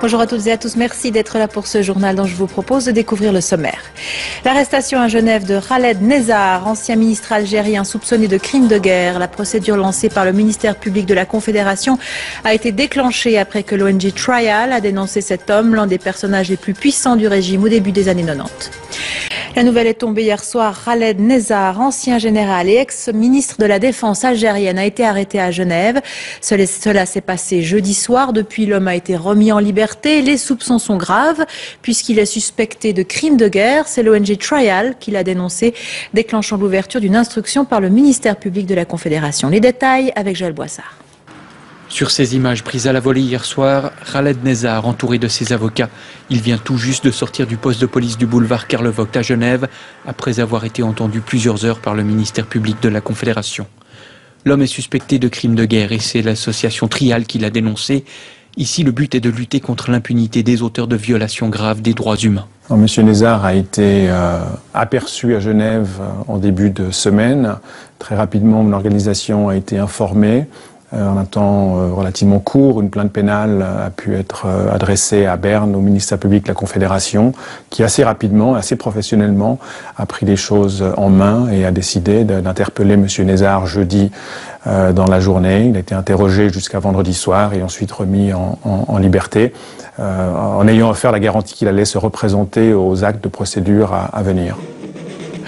Bonjour à toutes et à tous, merci d'être là pour ce journal dont je vous propose de découvrir le sommaire. L'arrestation à Genève de Khaled Nezzar, ancien ministre algérien soupçonné de crimes de guerre. La procédure lancée par le ministère public de la Confédération a été déclenchée après que l'ONG Trial a dénoncé cet homme, l'un des personnages les plus puissants du régime au début des années 90. La nouvelle est tombée hier soir. Khaled Nezzar, ancien général et ex-ministre de la Défense algérienne, a été arrêté à Genève. Cela s'est passé jeudi soir. Depuis, l'homme a été remis en liberté. Les soupçons sont graves puisqu'il est suspecté de crimes de guerre. C'est l'ONG Trial qui l'a dénoncé, déclenchant l'ouverture d'une instruction par le ministère public de la Confédération. Les détails avec Joël Boissard. Sur ces images prises à la volée hier soir, Khaled Nezzar, entouré de ses avocats, il vient tout juste de sortir du poste de police du boulevard Karl Vogt à Genève, après avoir été entendu plusieurs heures par le ministère public de la Confédération. L'homme est suspecté de crimes de guerre et c'est l'association Trial qui l'a dénoncé. Ici, le but est de lutter contre l'impunité des auteurs de violations graves des droits humains. Monsieur Nezzar a été aperçu à Genève en début de semaine. Très rapidement, mon organisation a été informée. En un temps relativement court, une plainte pénale a pu être adressée à Berne, au ministère public de la Confédération, qui assez rapidement, assez professionnellement, a pris les choses en main et a décidé d'interpeller Monsieur Nezzar jeudi dans la journée. Il a été interrogé jusqu'à vendredi soir et ensuite remis en liberté, en ayant offert la garantie qu'il allait se représenter aux actes de procédure à venir.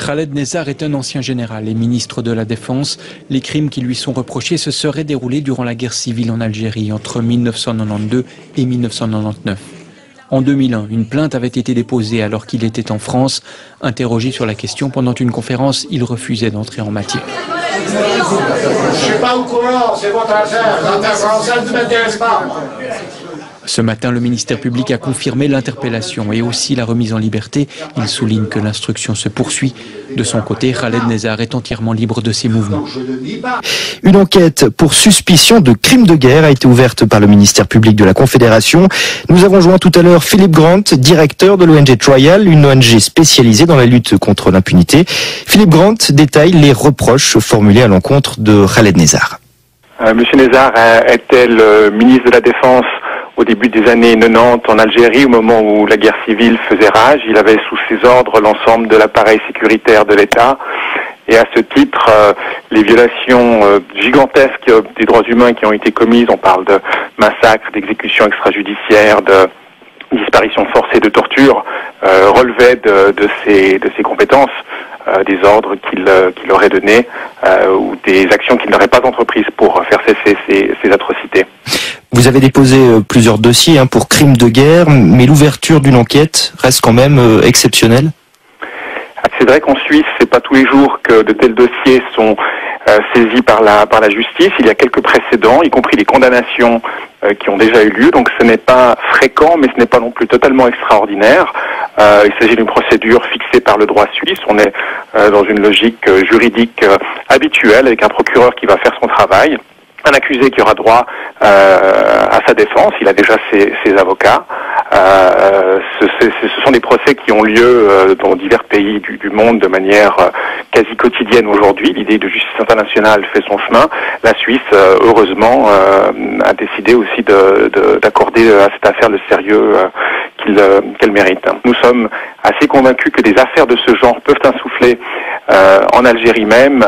Khaled Nezzar est un ancien général et ministre de la Défense. Les crimes qui lui sont reprochés se seraient déroulés durant la guerre civile en Algérie entre 1992 et 1999. En 2001, une plainte avait été déposée alors qu'il était en France. Interrogé sur la question pendant une conférence, il refusait d'entrer en matière. Je suis pas au courant, c'est votre affaire. L'affaire française ne m'intéresse pas. Ce matin, le ministère public a confirmé l'interpellation et aussi la remise en liberté. Il souligne que l'instruction se poursuit. De son côté, Khaled Nezzar est entièrement libre de ses mouvements. Une enquête pour suspicion de crimes de guerre a été ouverte par le ministère public de la Confédération. Nous avons joint tout à l'heure Philippe Grant, directeur de l'ONG Trial, une ONG spécialisée dans la lutte contre l'impunité. Philippe Grant détaille les reproches formulés à l'encontre de Khaled Nezzar. Monsieur Nezzar était le ministre de la Défense au début des années 90 en Algérie, au moment où la guerre civile faisait rage. Il avait sous ses ordres l'ensemble de l'appareil sécuritaire de l'État. Et à ce titre, les violations gigantesques des droits humains qui ont été commises, on parle de massacres, d'exécutions extrajudiciaires, de disparitions forcées, de torture, relevaient de ses compétences. Des ordres qu'il aurait donnés ou des actions qu'il n'aurait pas entreprises pour faire cesser ces atrocités. Vous avez déposé plusieurs dossiers pour crimes de guerre, mais l'ouverture d'une enquête reste quand même exceptionnelle. C'est vrai qu'en Suisse, c'est pas tous les jours que de tels dossiers sont saisis par la justice. Il y a quelques précédents, y compris des condamnations qui ont déjà eu lieu. Donc ce n'est pas fréquent, mais ce n'est pas non plus totalement extraordinaire. Il s'agit d'une procédure fixée par le droit suisse. On est dans une logique juridique habituelle avec un procureur qui va faire son travail. Un accusé qui aura droit à sa défense, il a déjà ses avocats. Ce sont des procès qui ont lieu dans divers pays du monde de manière quasi quotidienne aujourd'hui. L'idée de justice internationale fait son chemin. La Suisse, heureusement, a décidé aussi d'accorder à cette affaire le sérieux qu'elle mérite. Nous sommes assez convaincus que des affaires de ce genre peuvent insuffler en Algérie même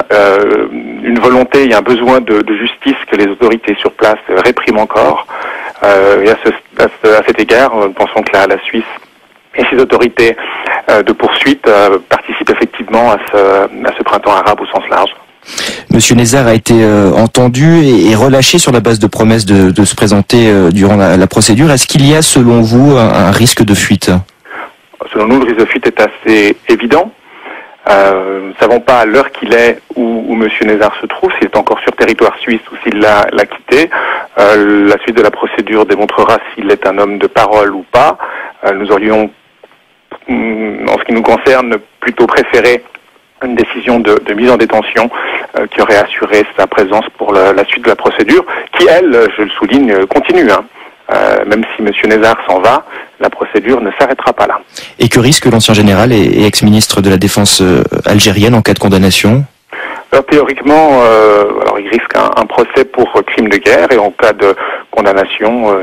une volonté et un besoin de justice que les autorités sur place répriment encore. Et à cet égard, nous pensons que la Suisse et ses autorités de poursuite participent effectivement à ce printemps arabe au sens large. Monsieur Nezzar a été entendu et relâché sur la base de promesses de se présenter durant la procédure. Est-ce qu'il y a, selon vous, un risque de fuite? Selon nous, le risque de fuite est assez évident. Nous ne savons pas à l'heure qu'il est où M. Nezzar se trouve, s'il est encore sur territoire suisse ou s'il l'a quitté. La suite de la procédure démontrera s'il est un homme de parole ou pas. Nous aurions, en ce qui nous concerne, plutôt préféré une décision de mise en détention qui aurait assuré sa présence pour la suite de la procédure, qui, elle, je le souligne, continue. Même si M. Nezzar s'en va, la procédure ne s'arrêtera pas là. Et que risque l'ancien général et ex-ministre de la Défense algérienne en cas de condamnation? Alors, théoriquement, il risque un procès pour crime de guerre et en cas de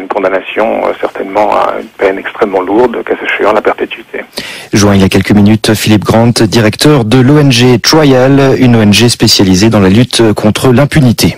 condamnation certainement à une peine extrêmement lourde, cas échéant la perpétuité. Joint il y a quelques minutes, Philippe Grant, directeur de l'ONG Trial, une ONG spécialisée dans la lutte contre l'impunité.